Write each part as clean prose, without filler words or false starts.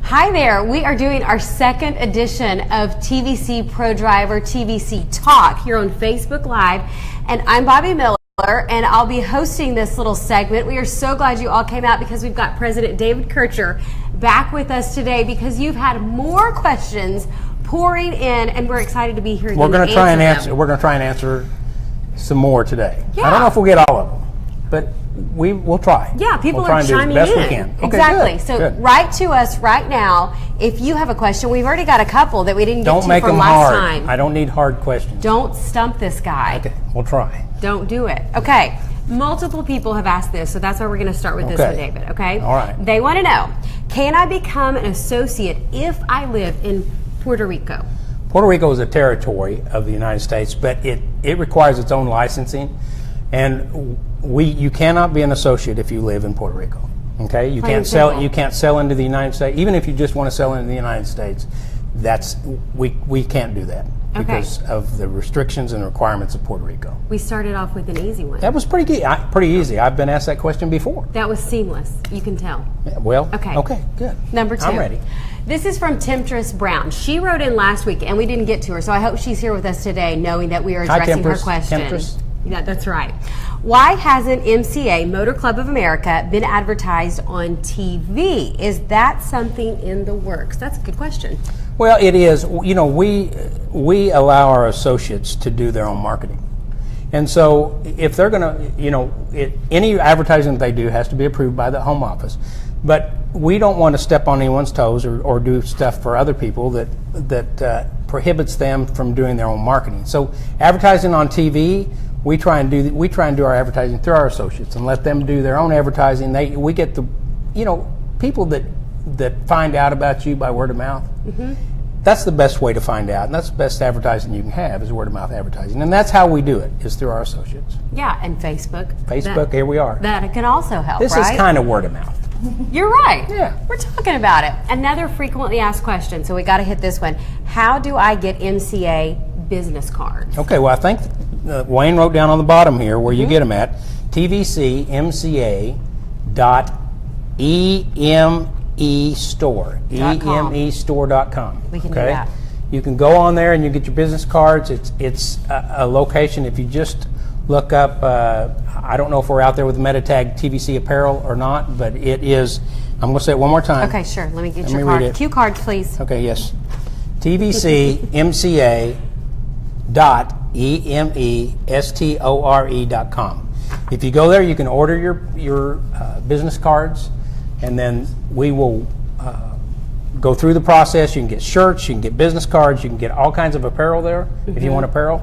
Hi there. We are doing our second edition of TVC Pro Driver TVC Talk here on Facebook Live. And I'm Bobby Miller, and I'll be hosting this little segment. We are so glad you all came out because we've got President David Kircher back with us today because you've had more questions pouring in, and we're excited to be here. We're going to try and answer some more today. Yeah. I don't know if we'll get all of them, but we'll try. Yeah, people are chiming best in. We can. Okay, exactly. Good, so good. Write to us right now if you have a question. We've already got a couple that we didn't get Don't to make from them last hard. time. I don't need hard questions. Don't stump this guy. Okay, we'll try. Don't do it. Okay. Multiple people have asked this, so that's why we're going to start with this one, David. Okay. All right. They want to know: can I become an associate if I live in Puerto Rico? Puerto Rico is a territory of the United States, but it requires its own licensing, and you cannot be an associate if you live in Puerto Rico. Okay, you can't sell into the United States, even if you just want to sell into the United States. We can't do that because of the restrictions and requirements of Puerto Rico. We started off with an easy one. That was pretty easy. I've been asked that question before. That was seamless. You can tell. Yeah, well, okay, good. Number 2. I'm ready. This is from Temptress Brown. She wrote in last week, and we didn't get to her, so I hope she's here with us today, knowing that we are addressing her question. Temptress. Yeah, that's right. Why hasn't MCA, Motor Club of America, been advertised on TV? Is that something in the works? That's a good question. Well, it is. You know, we allow our associates to do their own marketing. And so if they're going to, any advertising that they do has to be approved by the home office. But we don't want to step on anyone's toes or do stuff for other people that prohibits them from doing their own marketing. So advertising on TV, we try and do our advertising through our associates and let them do their own advertising. We get the, people that find out about you by word of mouth. Mm-hmm. That's the best way to find out, and that's the best advertising you can have is word of mouth advertising, and that's how we do it, is through our associates. Yeah, and Facebook. Here we are. That can also help. This is kind of word of mouth. You're right. Yeah. We're talking about it. Another frequently asked question, so we got to hit this one. How do I get MCA business cards? Okay, well, I think Wayne wrote down on the bottom here where you get them at, tvcmca.emestore, emestore.com. We can do that. You can go on there and you get your business cards. It's a location. If you just look up, I don't know if we're out there with the meta tag TVC Apparel or not, but it is. I'm going to say it one more time. Okay, sure. Let me get your card. Cue card, please. Okay, yes. tvcmca.emestore.com. If you go there, you can order your business cards, and then we will go through the process. You can get shirts, you can get business cards, you can get all kinds of apparel there if you want apparel.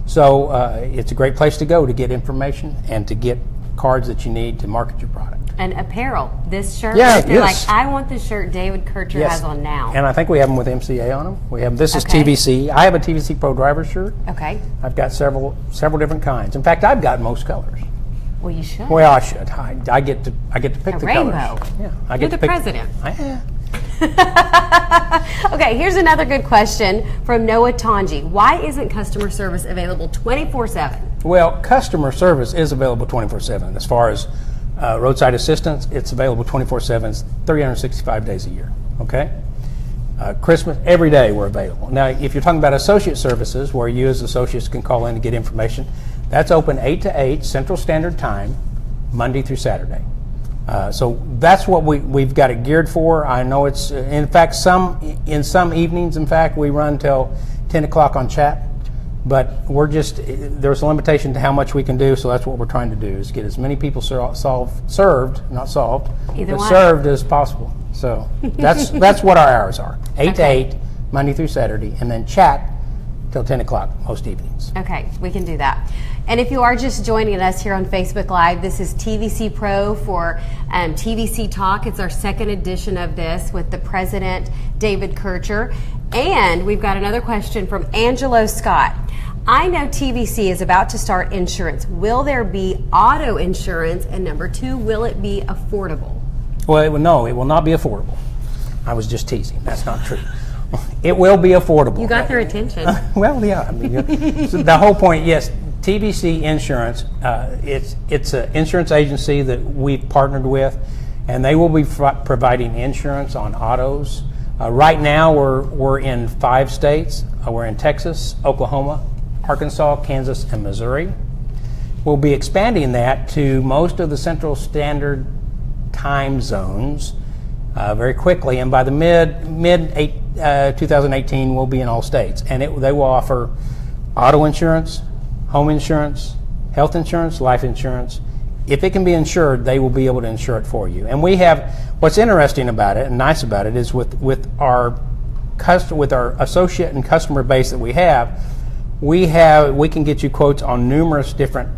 So it's a great place to go to get information and to get cards that you need to market your product. And apparel, this shirt, they're like, I want the shirt David Kircher has on now. And I think we have them with MCA on them. We have, this is TVC. I have a TVC Pro Driver shirt. Okay. I've got several different kinds. In fact, I've got most colors. Well, you should. Well, I should. I get to pick the rainbow. colors. Yeah, I You're get to the pick. president. Yeah. Okay, here's another good question from Noah Tanji. Why isn't customer service available 24/7? Well, customer service is available 24/7. As far as roadside assistance, it's available 24/7, 365 days a year. Okay. Christmas, every day we're available. Now, if you're talking about associate services, where you as associates can call in to get information, that's open 8 to 8 Central Standard Time, Monday through Saturday. So that's what we've got it geared for. I know it's, in fact, in some evenings, in fact, we run till 10 o'clock on chat, but there's a limitation to how much we can do, so that's what we're trying to do, is get as many people served as possible. So that's what our hours are, 8 to 8, Monday through Saturday, and then chat till 10 o'clock most evenings. Okay, we can do that. And if you are just joining us here on Facebook Live, this is TVC Pro for TVC Talk. It's our second edition of this with the President, David Kircher. And we've got another question from Angelo Scott. I know TVC is about to start insurance. Will there be auto insurance? And number 2, will it be affordable? Well, no, it will not be affordable. I was just teasing. That's not true. It will be affordable. You got their attention. Well, yeah. I mean, so the whole point, yes, TVC Insurance, it's an insurance agency that we've partnered with, and they will be providing insurance on autos. Right now, we're in 5 states. We're in Texas, Oklahoma, Arkansas, Kansas, and Missouri. We'll be expanding that to most of the Central Standard Time zones very quickly, and by the mid 2018, we'll be in all states. And they will offer auto insurance, home insurance, health insurance, life insurance. If it can be insured, they will be able to insure it for you. And we have, what's interesting about it and nice about it is with our associate and customer base that we can get you quotes on numerous different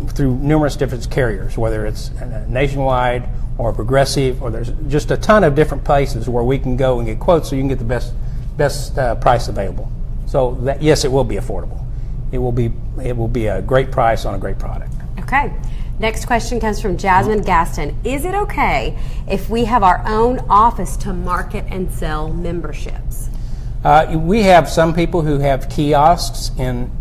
through numerous different carriers, whether it's Nationwide or Progressive, or there's just a ton of different places where we can go and get quotes so you can get the best price available. So that, yes, it will be affordable. It will be a great price on a great product. Okay. Next question comes from Jasmine Gaston. Is it okay if we have our own office to market and sell memberships? We have some people who have kiosks in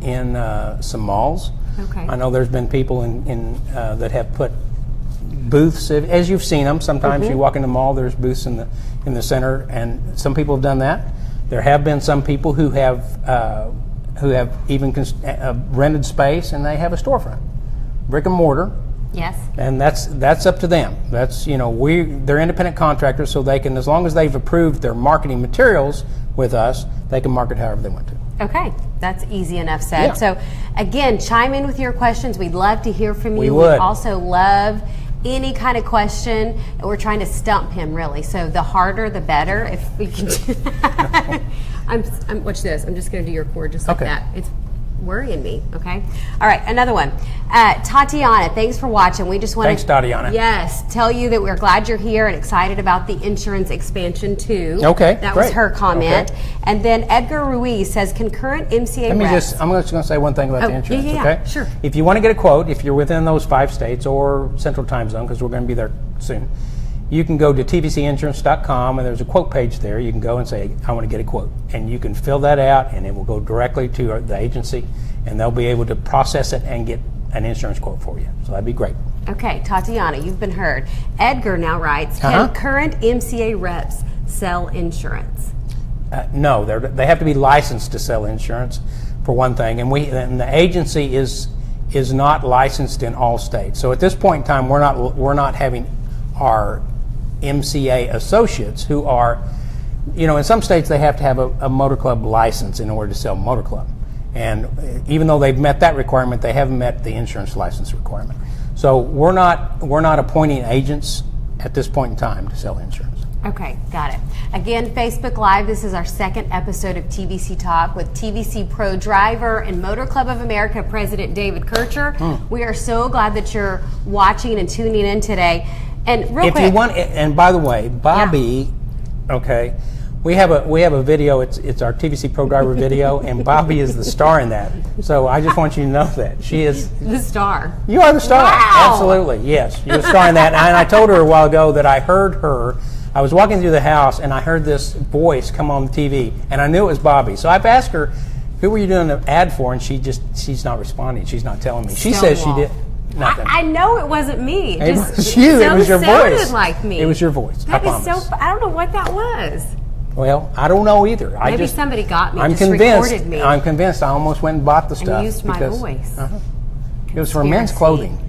some malls. Okay. I know there's been people that have put booths, as you've seen them. Sometimes you walk in the mall, there's booths in the center, and some people have done that. There have been some people who have even rented space and they have a storefront, brick and mortar. Yes. And that's up to them. That's, they're independent contractors, so they can, as long as they've approved their marketing materials with us, they can market however they want to. Okay, that's easy enough said. Yeah. So again, chime in with your questions. We'd love to hear from you. We would. We'd also love any kind of question. We're trying to stump him, really. So the harder, the better. If we can. Watch this. I'm just going to do your chord just like that. It's worrying me. Okay. All right. Another one. Tatiana, thanks for watching. We just want Thanks, Tatiana. Yes, tell you that we're glad you're here and excited about the insurance expansion too. Okay. That great. was her comment. Okay. And then Edgar Ruiz says, concurrent MCA I'm reps. just going to say one thing about the insurance. Yeah, okay. Sure. If you want to get a quote, if you're within those 5 states or Central Time Zone, because we're going to be there soon, you can go to tvcinsurance.com and there's a quote page there. You can go and say, I want to get a quote. And you can fill that out and it will go directly to the agency and they'll be able to process it and get an insurance quote for you. So that'd be great. Okay, Tatiana, you've been heard. Edgar now writes, can current MCA reps sell insurance? No, they have to be licensed to sell insurance, for one thing. And the agency is not licensed in all states. So at this point in time, we're not having our MCA associates who are, in some states they have to have a motor club license in order to sell motor club. And even though they've met that requirement, they haven't met the insurance license requirement. So we're not appointing agents at this point in time to sell insurance. Okay, got it. Again, Facebook Live, this is our second episode of TVC Talk with TVC Pro driver and Motor Club of America President David Kircher. We are so glad that you're watching and tuning in today. And real quick, if you want, and by the way, Bobby, okay, we have a video. It's our TVC Pro driver video, and Bobby is the star in that. So I just want you to know that she is the star. You are the star. Wow. Absolutely, yes, you're the star in that. And I told her a while ago that I heard her. I was walking through the house and I heard this voice come on the TV, and I knew it was Bobby. So I've asked her, "Who were you doing the ad for?" And she's not responding. She's not telling me. She says she did. Nothing. I know it wasn't me. It was you. It was your voice. It sounded like me. It was your voice. That is so. I don't know what that was. Well, I don't know either. Maybe somebody got me. I'm just convinced. Recorded me. I'm convinced. I almost went and bought the stuff. And used my voice. It was for men's clothing.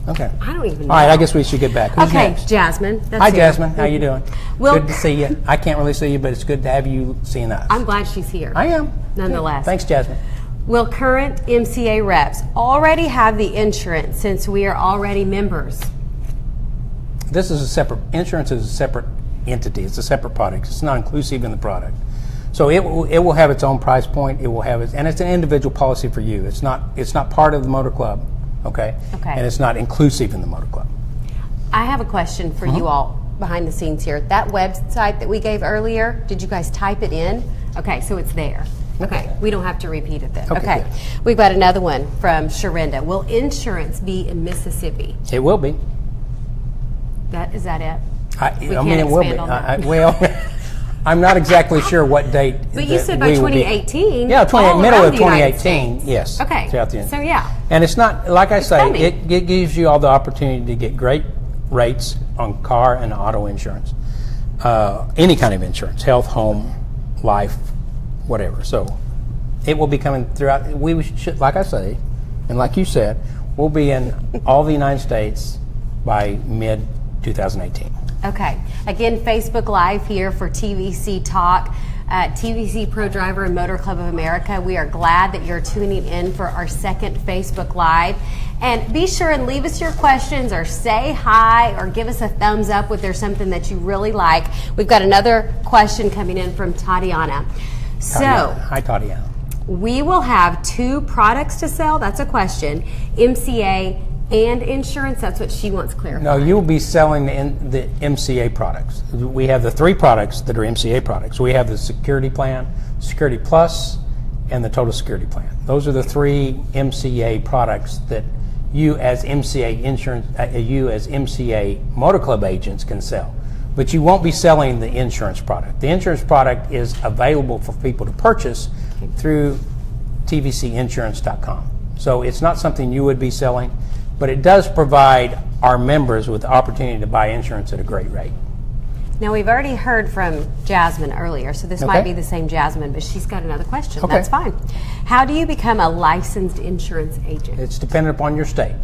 Okay. I don't even know. All right. I guess we should get back. Who's next? Jasmine. Hi, Jasmine. How you doing? Well, good to see you. I can't really see you, but it's good to have you seeing us. I'm glad she's here. I am. Nonetheless. Thanks, Jasmine. Will current MCA reps already have the insurance since we are already members? This is a separate, insurance is a separate entity. It's a separate product. It's not inclusive in the product. So it will have its own price point. It will have its, and it's an individual policy for you. It's not part of the motor club, okay? Okay. And it's not inclusive in the motor club. I have a question for you all behind the scenes here. That website that we gave earlier, did you guys type it in? Okay, so it's there. Okay, we don't have to repeat it then. Okay. We've got another one from Sharinda. Will insurance be in Mississippi? It will be. Is that it? I mean, it will be. Well, I'm not exactly sure what date. But you said by 2018. Yeah, middle of 2018. Yes. Okay. So yeah. And it's not, like I say, it gives you all the opportunity to get great rates on car and auto insurance, any kind of insurance, health, home, life, whatever. So it will be coming throughout. We should, like I say, and like you said, we'll be in all the United States by mid-2018. Okay. Again, Facebook Live here for TVC Talk. TVC Pro Driver and Motor Club of America. We are glad that you're tuning in for our second Facebook Live. And be sure and leave us your questions or say hi or give us a thumbs up if there's something that you really like. We've got another question coming in from Tatiana. Hi, Tatiana. We will have 2 products to sell. That's a question. MCA and insurance. That's what she wants clarified. No, you'll be selling the MCA products. We have the 3 products that are MCA products. We have the Security Plan, Security Plus, and the Total Security Plan. Those are the 3 MCA products that you as MCA insurance, you as MCA Motor Club agents can sell. But you won't be selling the insurance product. The insurance product is available for people to purchase through tvcinsurance.com. So it's not something you would be selling, but it does provide our members with the opportunity to buy insurance at a great rate. Now, we've already heard from Jasmine earlier, so this might be the same Jasmine, but she's got another question. Okay. That's fine. How do you become a licensed insurance agent? It's dependent upon your state.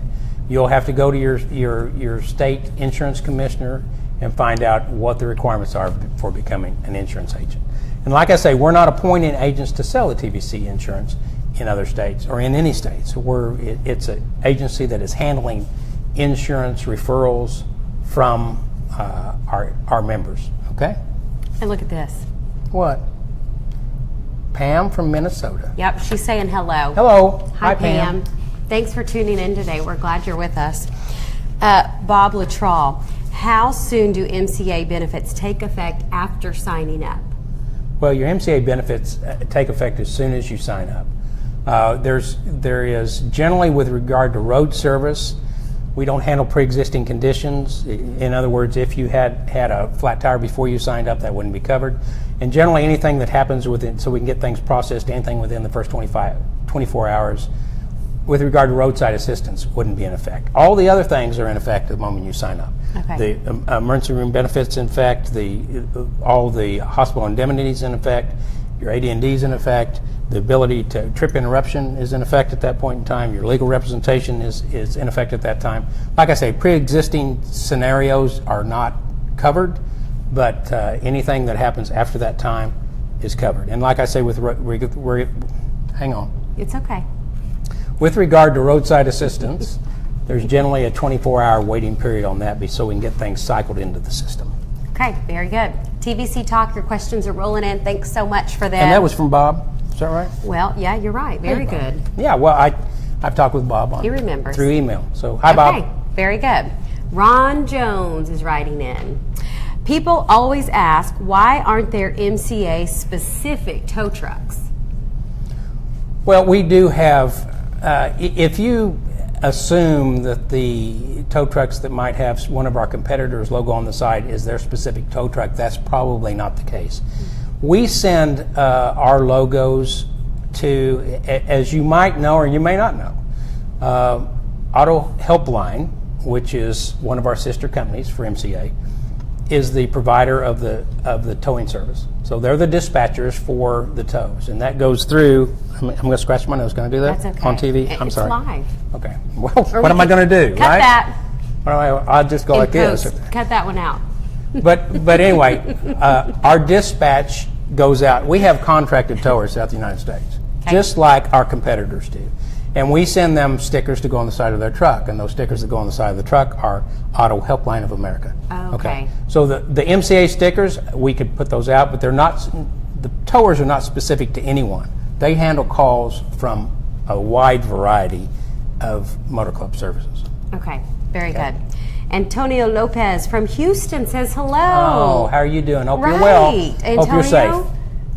You'll have to go to your state insurance commissioner and find out what the requirements are for becoming an insurance agent. And like I say, we're not appointing agents to sell the TVC insurance in other states or in any states. It's an agency that is handling insurance referrals from our members. Okay? And look at this. What? Pam from Minnesota. Yep, she's saying hello. Hello. Hi, Pam. Thanks for tuning in today. We're glad you're with us. Bob Latrell, how soon do MCA benefits take effect after signing up? Well, your MCA benefits take effect as soon as you sign up. There is generally, with regard to road service, we don't handle pre-existing conditions. In other words, if you had a flat tire before you signed up, that wouldn't be covered. And generally, anything that happens within, so we can get things processed, anything within the first 24 hours, with regard to roadside assistance, wouldn't be in effect. All the other things are in effect the moment you sign up. Okay. The emergency room benefits in effect, all the hospital indemnities in effect, your AD&D's in effect, the ability to trip interruption is in effect at that point in time, your legal representation is in effect at that time. Like I say, pre-existing scenarios are not covered, but anything that happens after that time is covered. And like I say, hang on. It's okay. With regard to roadside assistance, there's generally a 24-hour waiting period on that so we can get things cycled into the system. Okay, very good. TVC Talk, your questions are rolling in. Thanks so much for that. And that was from Bob, is that right? Well, yeah, you're right. Very good. Yeah, well, I've talked with Bob He remembers. through email. So, hi, Bob. Okay, very good. Ron Jones is writing in. People always ask, why aren't there MCA-specific tow trucks? Well, we do have, if you assume that the tow trucks that might have one of our competitors' logo on the side is their specific tow truck, that's probably not the case. We send our logos to, as you might know or you may not know, Auto Helpline, which is one of our sister companies for MCA, is the provider of the towing service. So they're the dispatchers for the tows, and that goes through. I'm going to scratch my nose. Can I do that? That's okay. On TV? I'm sorry. It's live. Okay. Well, what am I going to do? Cut right? that. Well, I'll just go like this. Cut that one out. But anyway, our dispatch goes out. We have contracted towers throughout the United States, just like our competitors do. And we send them stickers to go on the side of their truck, and those stickers that go on the side of the truck are Auto Helpline of America. Oh, okay. So the MCA stickers, we could put those out, but they're not. The towers are not specific to anyone. They handle calls from a wide variety of motor club services. Okay, very good. Antonio Lopez from Houston says hello. Oh, how are you doing? Hope right. you're well. Antonio, hope you're safe.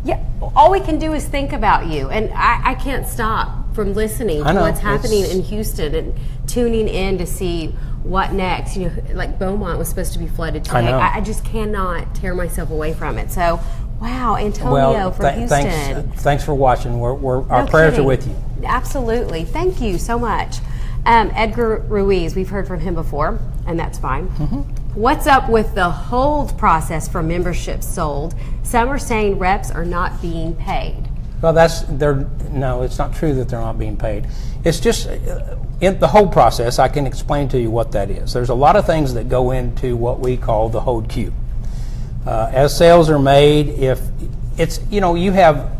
Yeah, all we can do is think about you, and I can't stop from listening to what's happening in Houston and tuning in to see what next. You know, like Beaumont was supposed to be flooded today. I know. I just cannot tear myself away from it. So, wow, Antonio from Houston. Thanks for watching. Our prayers are with you. Absolutely. Thank you so much. Edgar Ruiz, we've heard from him before. and that's fine. What's up with the hold process for memberships sold? Some are saying reps are not being paid. Well, no, it's not true that they're not being paid. It's just in the hold process. I can explain to you what that is. There's a lot of things that go into what we call the hold queue. As sales are made, if it's you have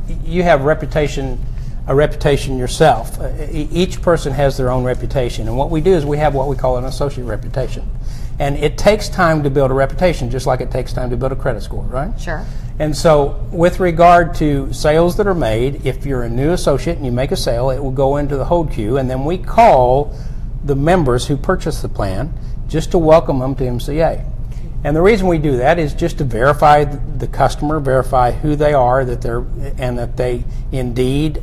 a reputation yourself. Each person has their own reputation, and what we do is we have what we call an associate reputation. And it takes time to build a reputation, just like it takes time to build a credit score, right? Sure. And so with regard to sales that are made, if you're a new associate and you make a sale, it will go into the hold queue, and then we call the members who purchase the plan just to welcome them to MCA. And the reason we do that is just to verify the customer, verify who they are, and that they indeed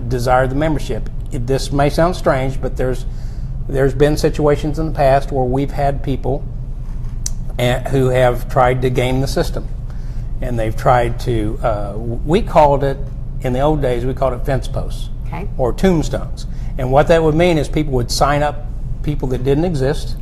desire the membership. This may sound strange, but there's been situations in the past where we've had people who have tried to game the system, and they've tried to. We called it in the old days. We called it fence posts or tombstones, and what that would mean is people would sign up people that didn't exist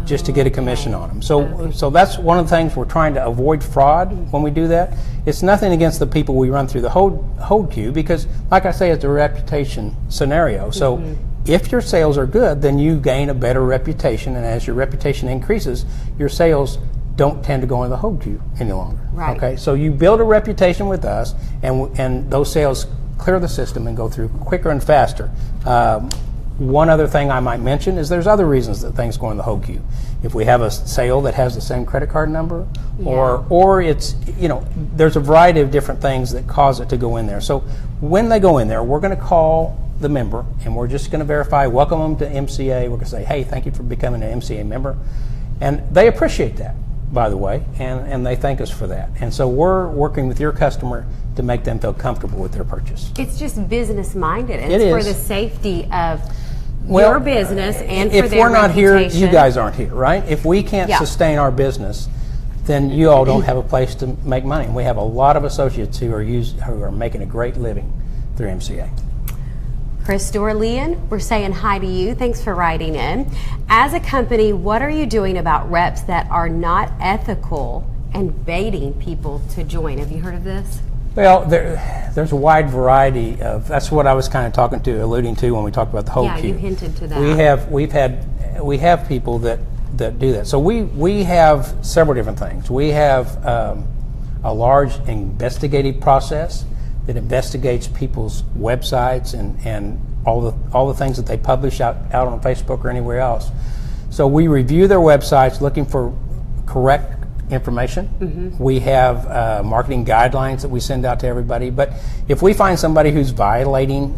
just to get a commission on them. So that's one of the things we're trying to avoid fraud when we do that. It's nothing against the people we run through the hold queue, because, like I say, it's a reputation scenario. So if your sales are good, then you gain a better reputation, and as your reputation increases, your sales don't tend to go in the hold queue any longer. Right. Okay, so you build a reputation with us, and those sales clear the system and go through quicker and faster. One other thing I might mention is there's other reasons that things go in the hold queue. If we have a sale that has the same credit card number, or it's, there's a variety of different things that cause it to go in there. So when they go in there, we're going to call the member, and we're just going to verify, welcome them to MCA. We're going to say, hey, thank you for becoming an MCA member. And they appreciate that, by the way, and they thank us for that. And so we're working with your customer to make them feel comfortable with their purchase. It's just business minded. It is for the safety of your business and for their if we're not here, reputation. you guys aren't here, right? If we can't sustain our business, then you all don't have a place to make money. And we have a lot of associates who are making a great living through MCA. Chris Dorlean, we're saying hi to you. Thanks for writing in. As a company, what are you doing about reps that are not ethical and baiting people to join? Have you heard of this? Well, there's a wide variety of. That's what I was kind of alluding to when we talked about the hold queue. Yeah, you hinted to that. We have people that do that. So we have several different things. We have a large investigative process that investigates people's websites and all the things that they publish out on Facebook or anywhere else. So we review their websites looking for correct information. We have marketing guidelines that we send out to everybody. But if we find somebody who's violating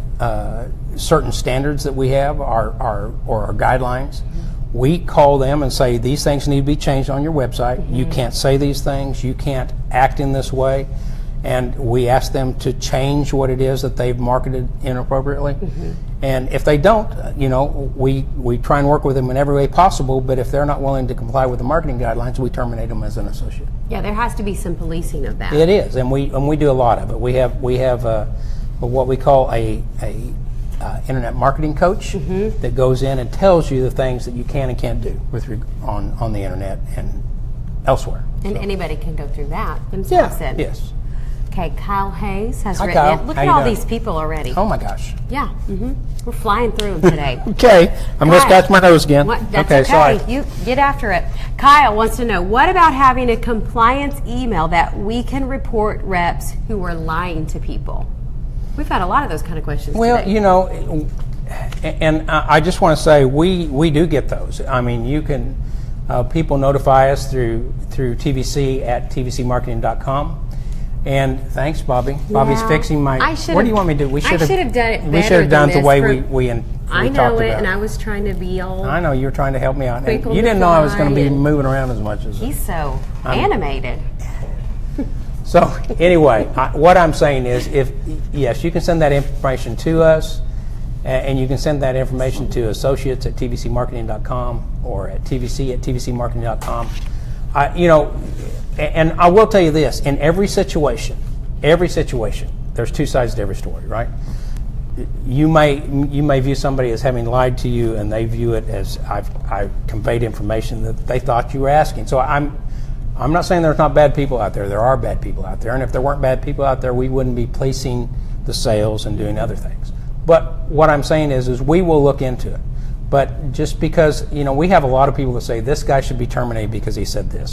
certain standards that we have or our guidelines, we call them and say, these things need to be changed on your website. You can't say these things. You can't act in this way. And we ask them to change what it is that they've marketed inappropriately. And if they don't, we try and work with them in every way possible, but if they're not willing to comply with the marketing guidelines, we terminate them as an associate. Yeah, there has to be some policing of that. It is, and we do a lot of it. We have what we call a internet marketing coach that goes in and tells you the things that you can and can't do on the internet and elsewhere. And anybody can go through that themselves. Yeah, yes. Okay, Kyle Hayes has Hi, written Kyle. it. Look How at you all doing? these people already. Oh my gosh. Yeah, we're flying through them today. Okay, I'm going to scratch my nose again. That's okay. Sorry. You get after it. Kyle wants to know, what about having a compliance email that we can report reps who are lying to people? We've had a lot of those kind of questions today. And I just want to say we do get those. I mean, you can people notify us through TVC at tvcmarketing.com. And thanks, Bobby. Bobby's fixing my. What do you want me to do? I should have done it better. We should have done it the way we I talked know it, about. And I was trying to be all. I know you were trying to help me out. And quick you didn't know I was going to be moving around as much as. He's so animated. So anyway, what I'm saying is, yes, you can send that information to us, and you can send that information to associates at tvcmarketing.com or at tvcmarketing.com. And I will tell you this: in every situation, there's two sides to every story, right? you may view somebody as having lied to you, and they view it as I've conveyed information that they thought you were asking. So I'm not saying there's not bad people out there. There are bad people out there, and if there weren't bad people out there, we wouldn't be placing the sales and doing other things. But what I'm saying is we will look into it. But just because, we have a lot of people that say this guy should be terminated because he said this.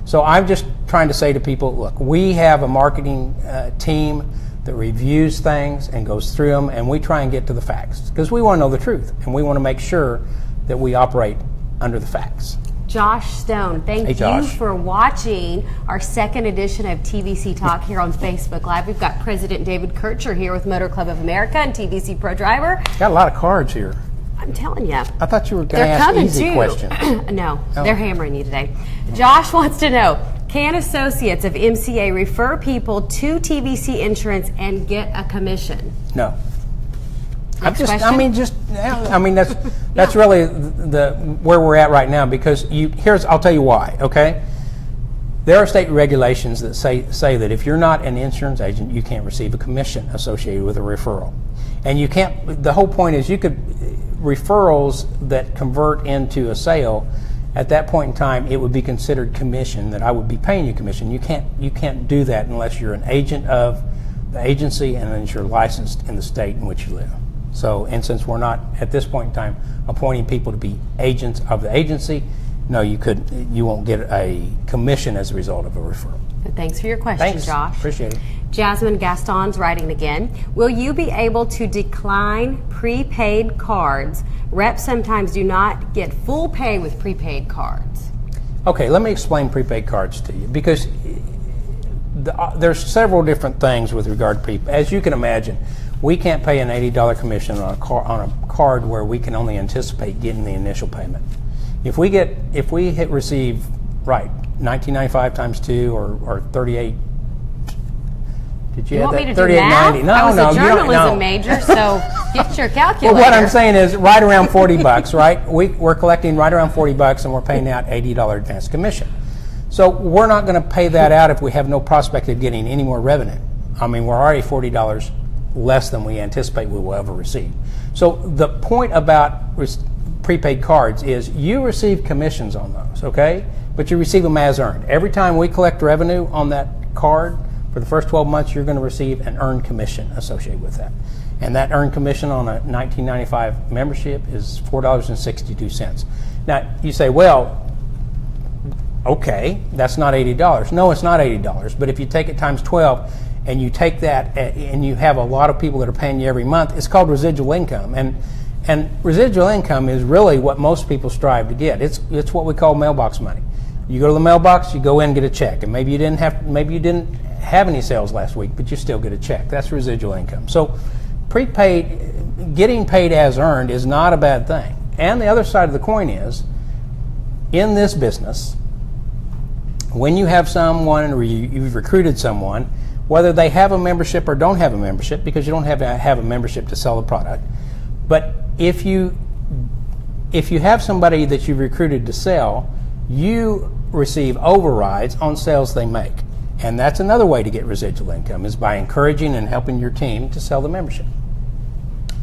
So I'm just trying to say to people, look, we have a marketing team that reviews things and goes through them, and we try and get to the facts because we want to know the truth, and we want to make sure that we operate under the facts. Josh Stone, thank you for watching our second edition of TVC Talk here on Facebook Live. We've got President David Kircher here with Motor Club of America and TVC Pro Driver. Got a lot of cards here. I'm telling you. I thought you were going to ask easy questions. No, they're hammering you today. Josh wants to know, can associates of MCA refer people to TVC Insurance and get a commission? No. That's really where we're at right now, because I'll tell you why, okay? There are state regulations that say that if you're not an insurance agent, you can't receive a commission associated with a referral. And you can't, the whole point is referrals that convert into a sale, at that point in time, it would be considered commission, that I would be paying you commission. You can't do that unless you're an agent of the agency and unless you're licensed in the state in which you live. So, and since we're not, at this point in time, appointing people to be agents of the agency, no, you won't get a commission as a result of a referral. Thanks for your question, Josh. Appreciate it. Jasmine Gaston's writing again. Will you be able to decline prepaid cards? Reps sometimes do not get full pay with prepaid cards. Okay, let me explain prepaid cards to you, because there's several different things with regard to prepaid. As you can imagine, we can't pay an $80 commission on a card where we can only anticipate getting the initial payment. If we receive $19.95 times 2 or 38. Did you want add me that? to do math? $38.90. No, I was no, a journalism you don't, major, so get your calculator. Well, what I'm saying is right around $40, right? We're collecting right around $40, and we're paying out $80 advance commission. So we're not going to pay that out if we have no prospect of getting any more revenue. I mean, we're already $40 less than we anticipate we will ever receive. So the point about prepaid cards is you receive commissions on those, okay? But you receive them as earned. Every time we collect revenue on that card, for the first 12 months, you're going to receive an earned commission associated with that. And that earned commission on a $19.95 membership is $4.62. Now, you say, well, okay, that's not $80. No, it's not $80. But if you take it times 12 and you take that and you have a lot of people that are paying you every month, it's called residual income. And residual income is really what most people strive to get. It's what we call mailbox money. You go to the mailbox, you go in and get a check, and maybe you didn't have any sales last week, but you still get a check. That's residual income. So prepaid, getting paid as earned is not a bad thing. And the other side of the coin is, in this business, when you have someone or you've recruited someone, whether they have a membership or don't have a membership, because you don't have a membership to sell the product, but if you have somebody that you've recruited to sell, you receive overrides on sales they make. And that's another way to get residual income, is by encouraging and helping your team to sell the membership.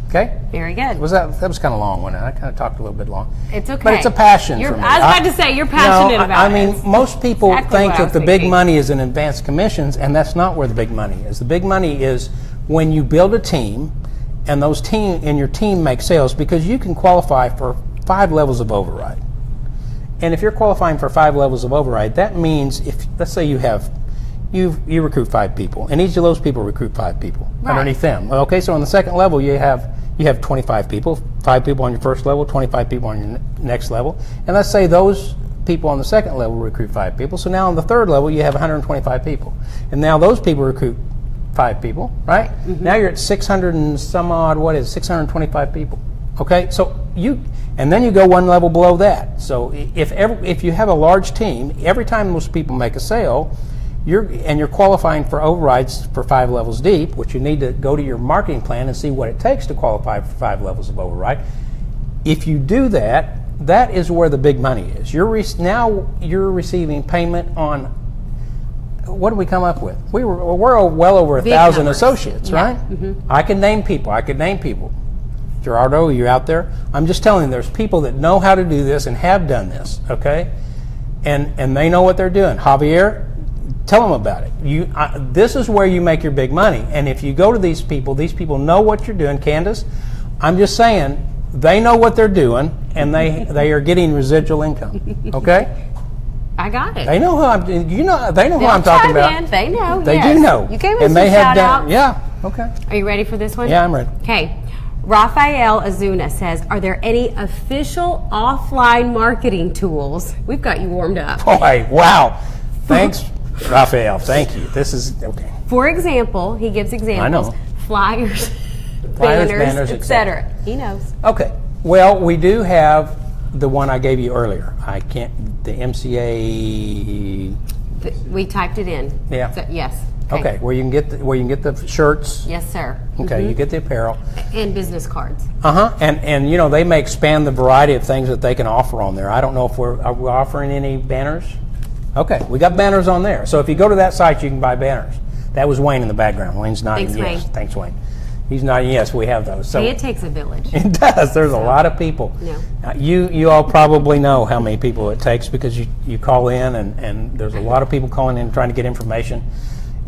Okay? Very good. That was kind of long, wasn't it? I kind of talked a little bit long. It's okay. But it's a passion for me. I was about to say, you're passionate about it. I mean, most people think that the big money is in advanced commissions, and that's not where the big money is. The big money is when you build a team, and your team make sales, because you can qualify for 5 levels of override. And if you're qualifying for 5 levels of override, that means let's say you recruit 5 people, and each of those people recruit 5 people underneath them. Okay, so on the second level you have 25 people, 5 people on your first level, 25 people on your next level, and let's say those people on the second level recruit 5 people. So now on the third level you have 125 people, and now those people recruit 5 people, right? Mm-hmm. Now you're at 600 and some odd. 625 people. Okay, so and then you go one level below that. So if you have a large team, every time those people make a sale, you're qualifying for overrides for 5 levels deep, which you need to go to your marketing plan and see what it takes to qualify for 5 levels of override. If you do that, that is where the big money is. Now you're receiving payment on what did we come up with? We're well over 1,000 associates, right? I can name people. Gerardo, you out there? I'm just telling you, there's people that know how to do this and have done this, okay? And they know what they're doing. Javier, tell them about it. This is where you make your big money. And if you go to these people know what you're doing. Candace, I'm just saying, they know what they're doing, and they are getting residual income, okay? I got it. They know who they know who I'm talking about. They know. They do know. You gave us some shout outs. Yeah, okay. Are you ready for this one? Yeah, I'm ready. Okay. Rafael Azuna says, are there any official offline marketing tools? We've got you warmed up. Boy, wow. Thanks, Rafael. Thank you. This is, okay. For example, he gives examples. I know. Flyers, banners, etc. He knows. Okay. Well, we do have the one I gave you earlier. The MCA. We typed it in. Yeah. So, yes. Okay, where you can get the shirts. Yes, sir. Okay, you get the apparel and business cards. And they may expand the variety of things that they can offer on there. I don't know if are we offering any banners. Okay, we got banners on there. So if you go to that site, you can buy banners. That was Wayne in the background. Wayne's nodding yes. Wayne. Thanks, Wayne. He's nodding yes. We have those. So it takes a village. It does. There's a lot of people. No. You all probably know how many people it takes because you call in and there's a lot of people calling in trying to get information.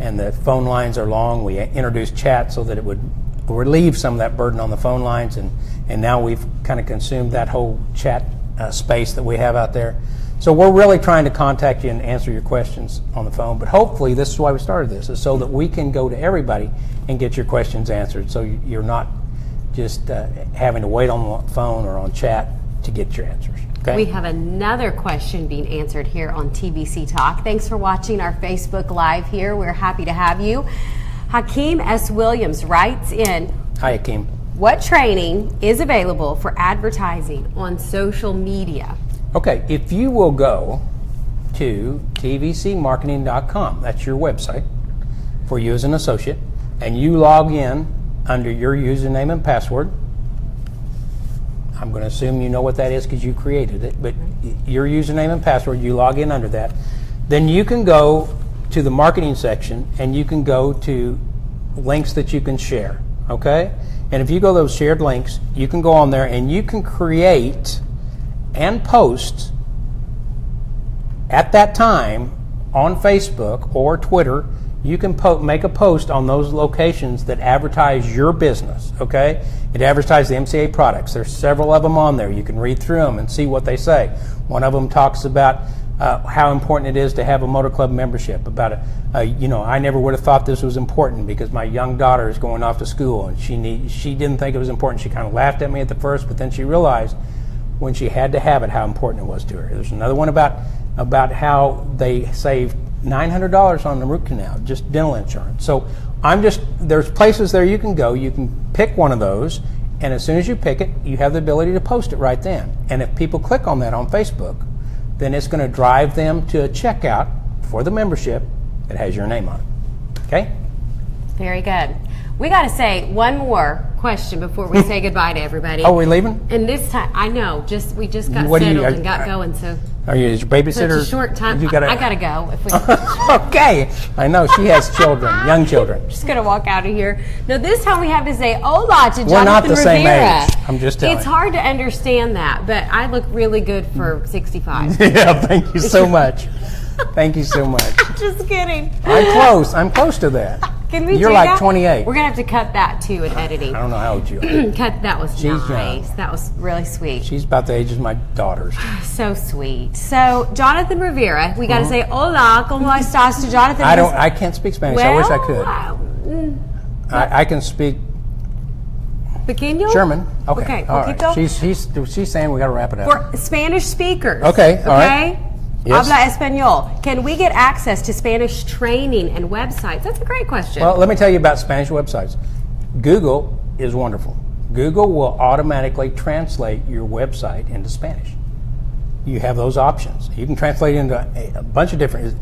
And the phone lines are long. We introduced chat so that it would relieve some of that burden on the phone lines, and now we've kind of consumed that whole chat space that we have out there. So we're really trying to contact you and answer your questions on the phone, but hopefully this is why we started this, is so that we can go to everybody and get your questions answered, so you're not just having to wait on the phone or on chat to get your answers. Okay. We have another question being answered here on TVC Talk. Thanks for watching our Facebook Live here. We're happy to have you. Hakeem S. Williams writes in, hi, Hakeem. What training is available for advertising on social media? Okay, if you will go to tvcmarketing.com, that's your website for you as an associate, and you log in under your username and password. I'm going to assume you know what that is because you created it, but your username and password, you log in under that. Then you can go to the marketing section and you can go to links that you can share, okay? And if you go to those shared links, you can go on there and you can create and post at that time on Facebook or Twitter. You can make a post on those locations that advertise your business, okay? It advertises the MCA products. There's several of them on there. You can read through them and see what they say. One of them talks about how important it is to have a motor club membership, about I never would have thought this was important because my young daughter is going off to school and she didn't think it was important. She kind of laughed at me at the first, but then she realized when she had to have it how important it was to her. There's another one about how they saved $900 on the root canal, just dental insurance. So there's places there you can go. You can pick one of those, and as soon as you pick it, you have the ability to post it right then. And if people click on that on Facebook, then it's going to drive them to a checkout for the membership that has your name on it. Okay? Very good. We got to say one more question before we say goodbye to everybody. Oh, we're leaving? And this time, I know, we just got settled and got going, so. Are you your babysitter? So it's a short time. I got to go. If we okay. I know, she has children, young children. Just going to walk out of here. No, this time we have to say hola to Jonathan Rivera. We're not the same age. I'm just telling you. It's hard to understand that, but I look really good for 65. Yeah, thank you so much. Thank you so much. Just kidding. I'm close to that. Can we You're do like that? 28. We're going to have to cut that too in editing. I don't know how old you are. That was She's nice. young. That was really sweet. She's about the age of my daughters. So sweet. So, Jonathan Rivera, we got to say hola, ¿cómo estás to Jonathan? I can't speak Spanish. I wish I could. I can speak Pequeño? German. Okay. All Poquito? right. She's saying we got to wrap it up. For Spanish speakers. Okay. All right. Yes. Habla español. Can we get access to Spanish training and websites? That's a great question. Well, let me tell you about Spanish websites. Google is wonderful. Google will automatically translate your website into Spanish. You have those options. You can translate it into a bunch of different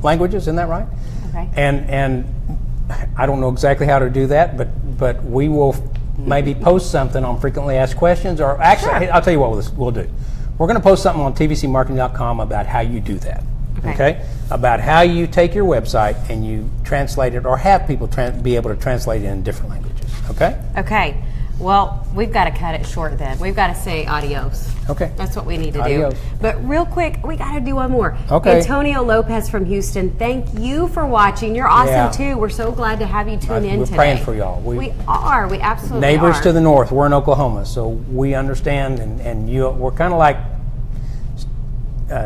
languages. Isn't that right? Okay. And I don't know exactly how to do that, but we will maybe post something on frequently asked questions, or actually, I'll tell you what we'll do. We're going to post something on tvcmarketing.com about how you do that. okay, about how you take your website and you translate it or have people be able to translate it in different languages, okay? Okay. Well, we've got to cut it short then. We've got to say adios. Okay. That's what we need to Adios. do. But real quick, we got to do one more. Okay. Antonio Lopez from Houston, thank you for watching. You're awesome Yeah. too. We're so glad to have you tune in We're today. praying for y'all. We are. We absolutely Neighbors are. to the north. We're in Oklahoma, so we understand, and we're kind of like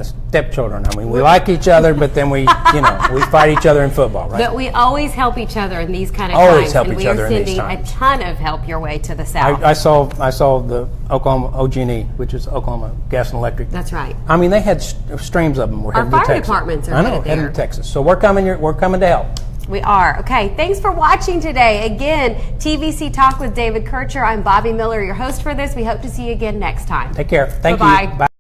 stepchildren. I mean, we like each other, but then we fight each other in football, right? But we always help each other in these kind of Always times. help and each we other are in these sending times. a ton of help your way to the south. I saw the Oklahoma OG&E, which is Oklahoma Gas and Electric. That's right. I mean, they had streams of them. We're Our heading to fire Texas. departments are I know, headed heading there. to Texas. So we're coming to help. We are. Okay, thanks for watching today. Again, TVC Talk with David Kircher. I'm Bobby Miller, your host for this. We hope to see you again next time. Take care. Thank Bye-bye. you. Bye.